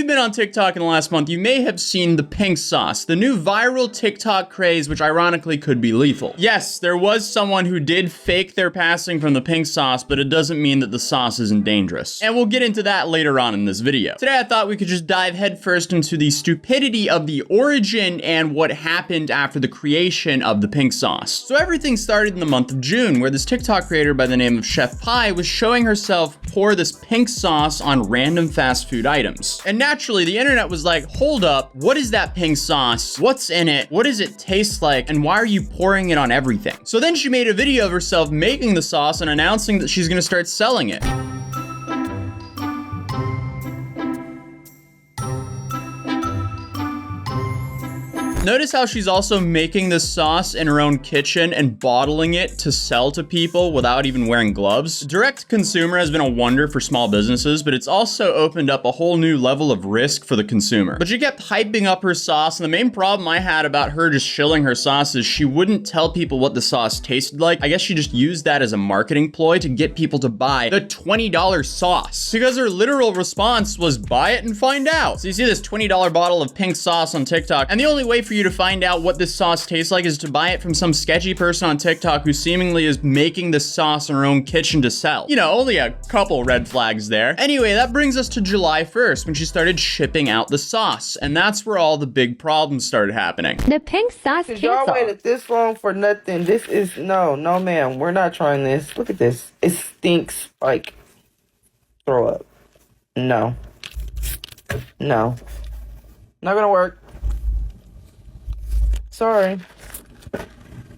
been on TikTok in the last month, you may have seen the pink sauce, the new viral TikTok craze, which ironically could be lethal. Yes, there was someone who did fake their passing from the pink sauce, but it doesn't mean that the sauce isn't dangerous. And we'll get into that later on in this video. Today I thought we could just dive headfirst into the stupidity of the origin and what happened after the creation of the pink sauce. So everything started in the month of June, where this TikTok creator by the name of Chef Pie was showing herself pour this pink sauce on random fast food items. And naturally, the internet was like, hold up, what is that pink sauce? What's in it? What does it taste like? And why are you pouring it on everything? So then she made a video of herself making the sauce and announcing that she's gonna start selling it. Notice how she's also making this sauce in her own kitchen and bottling it to sell to people without even wearing gloves. Direct to consumer has been a wonder for small businesses, but it's also opened up a whole new level of risk for the consumer. But she kept hyping up her sauce, and the main problem I had about her just shilling her sauce is she wouldn't tell people what the sauce tasted like. I guess she just used that as a marketing ploy to get people to buy the $20 sauce. Because her literal response was buy it and find out. So you see this $20 bottle of pink sauce on TikTok, and the only way for you to find out what this sauce tastes like is to buy it from some sketchy person on TikTok who seemingly is making this sauce in her own kitchen to sell. You know, only a couple red flags there. Anyway, that brings us to July 1st when she started shipping out the sauce, and that's where all the big problems started happening. The pink sauce y'all waited this long for nothing. This is no ma'am, we're not trying this. Look at this. It stinks like throw up. No, not gonna work. Sorry.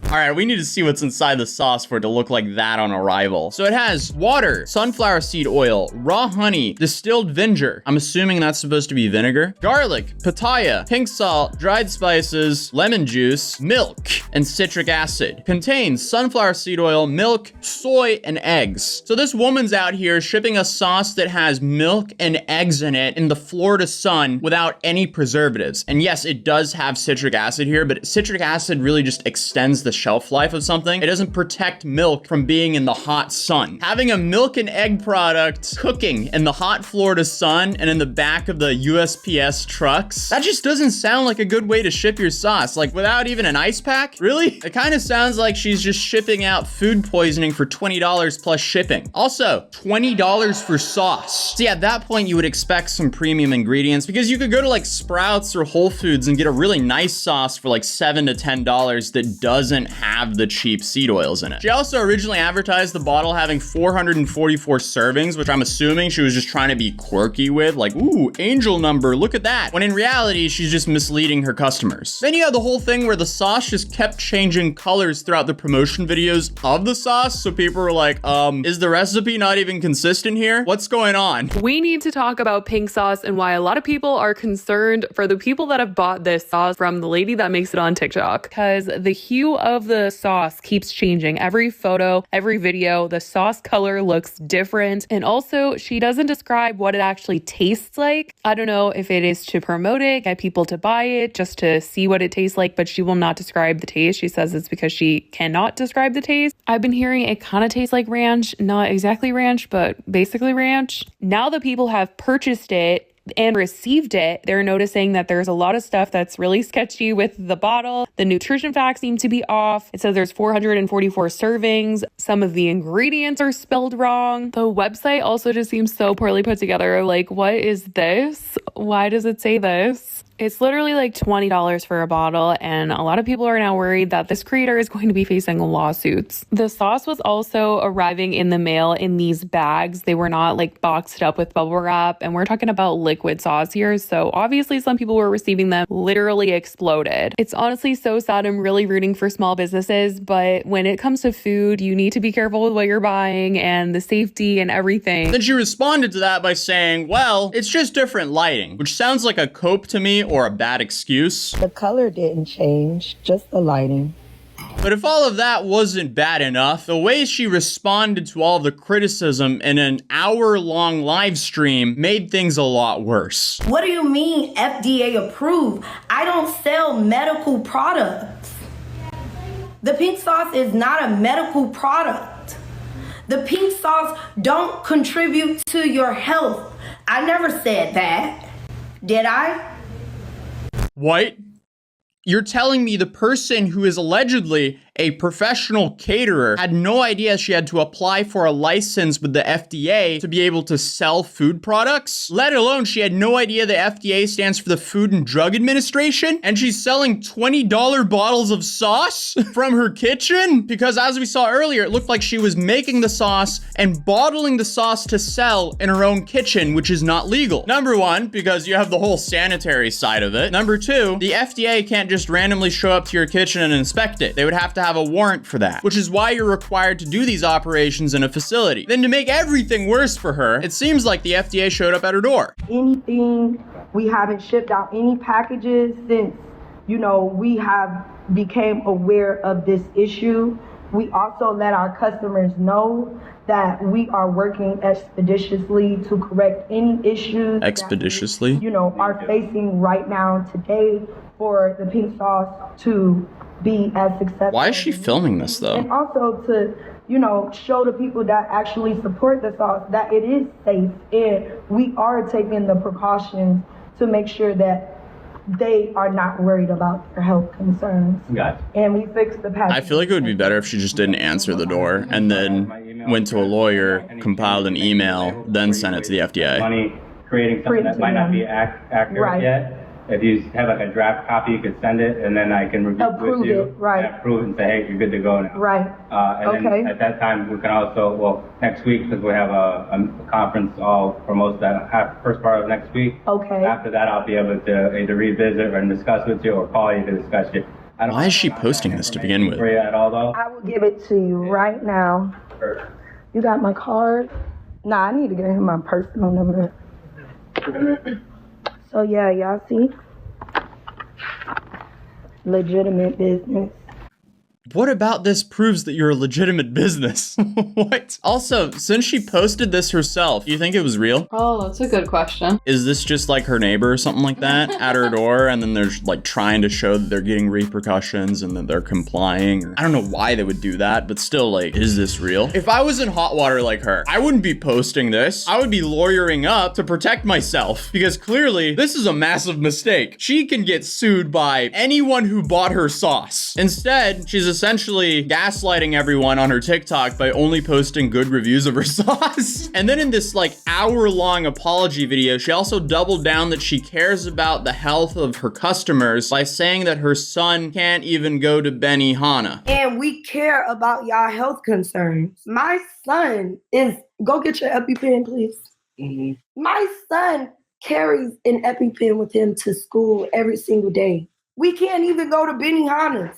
All right, we need to see what's inside the sauce for it to look like that on arrival. So it has water, sunflower seed oil, raw honey, distilled vinegar. I'm assuming that's supposed to be vinegar. Garlic, pitaya, pink salt, dried spices, lemon juice, milk, and citric acid. Contains sunflower seed oil, milk, soy, and eggs. So this woman's out here shipping a sauce that has milk and eggs in it in the Florida sun without any preservatives. And yes, it does have citric acid here, but citric acid really just extends the shelf life of something. It doesn't protect milk from being in the hot sun. Having a milk and egg product cooking in the hot Florida sun and in the back of the USPS trucks, that just doesn't sound like a good way to ship your sauce. Like without even an ice pack? Really? It kind of sounds like she's just shipping out food poisoning for $20 plus shipping. Also, $20 for sauce. See, at that point, you would expect some premium ingredients because you could go to like Sprouts or Whole Foods and get a really nice sauce for like $7 to $10 that doesn't have the cheap seed oils in it. She also originally advertised the bottle having 444 servings, which I'm assuming she was just trying to be quirky with, like, ooh, angel number, look at that. When in reality, she's just misleading her customers. Then you have the whole thing where the sauce just kept changing colors throughout the promotion videos of the sauce, so people were like, is the recipe not even consistent here? What's going on? We need to talk about pink sauce and why a lot of people are concerned for the people that have bought this sauce from the lady that makes it on TikTok, because the hue of the sauce keeps changing. Every photo, every video, the sauce color looks different. And also, she doesn't describe what it actually tastes like. I don't know if it is to promote it, get people to buy it, just to see what it tastes like, but she will not describe the taste. She says it's because she cannot describe the taste. I've been hearing it kind of tastes like ranch, not exactly ranch, but basically ranch. Now that people have purchased it and received it, they're noticing that there's a lot of stuff that's really sketchy with the bottle. The nutrition facts seem to be off. It says there's 444 servings. Some of the ingredients are spelled wrong. The website also just seems so poorly put together. Like, what is this? Why does it say this? It's literally like $20 for a bottle, and a lot of people are now worried that this creator is going to be facing lawsuits. The sauce was also arriving in the mail in these bags. They were not like boxed up with bubble wrap, and we're talking about liquid sauce here, so obviously some people were receiving them literally exploded. It's honestly so sad. I'm really rooting for small businesses, but when it comes to food, you need to be careful with what you're buying and the safety and everything. Then she responded to that by saying, well, it's just different lighting, which sounds like a cope to me or a bad excuse. The color didn't change, just the lighting. But if all of that wasn't bad enough, the way she responded to all of the criticism in an hour-long live stream made things a lot worse. What do you mean FDA approved? I don't sell medical products. The pink sauce is not a medical product. The pink sauce don't contribute to your health. I never said that. Did I? What? You're telling me the person who is allegedly a professional caterer had no idea she had to apply for a license with the FDA to be able to sell food products? Let alone she had no idea the FDA stands for the Food and Drug Administration? And she's selling $20 bottles of sauce from her kitchen? Because as we saw earlier, it looked like she was making the sauce and bottling the sauce to sell in her own kitchen, which is not legal. Number one, because you have the whole sanitary side of it. Number two, the FDA can't just randomly show up to your kitchen and inspect it. They would have to have a warrant for that, which is why you're required to do these operations in a facility. Then to make everything worse for her, it seems like the FDA showed up at her door. Anything, we haven't shipped out any packages since, we have became aware of this issue. We also let our customers know that we are working expeditiously to correct any issues Expeditiously? that we, are facing right now today for the pink sauce to be as successful. Why is she filming this though? And also to, show the people that actually support the sauce that it is safe and we are taking the precautions to make sure that they are not worried about their health concerns. Gotcha. And we fixed the package. I feel like it would be better if she just didn't answer the door and then went to a lawyer, compiled an email, then sent it to the FDA. Money creating something that might not be accurate yet. If you have like a draft copy, you could send it, and then I can review it with you. And approve it and say, hey, you're good to go now. Right. And then at that time, we can also, next week, because we have a conference all for most of that first part of next week. Okay. After that, I'll be able to either revisit or discuss with you or call you to discuss it. Why is she posting this to begin with? For you at all, though? I will give it to you right now. You got my card? Nah, I need to get him my personal number. So yeah, y'all see? Legitimate business. What about this proves that you're a legitimate business? What? Also, since she posted this herself, do you think it was real? Oh, that's a good question. Is this just like her neighbor or something like that at her door, and then they're like trying to show that they're getting repercussions and that they're complying? Or, I don't know why they would do that, but still, like, is this real? If I was in hot water like her, I wouldn't be posting this. I would be lawyering up to protect myself, because clearly this is a massive mistake. She can get sued by anyone who bought her sauce. Instead, she's essentially gaslighting everyone on her TikTok by only posting good reviews of her sauce. And then in this like hour-long apology video, she also doubled down that she cares about the health of her customers by saying that her son can't even go to Benihana. And we care about y'all health concerns. My son is, go get your EpiPen, please. Mm-hmm. My son carries an EpiPen with him to school every single day. We can't even go to Benihana's.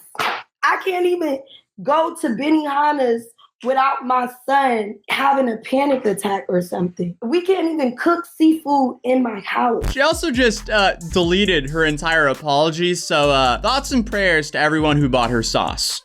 I can't even go to Benihana's without my son having a panic attack or something. We can't even cook seafood in my house. She also just deleted her entire apology, so thoughts and prayers to everyone who bought her sauce.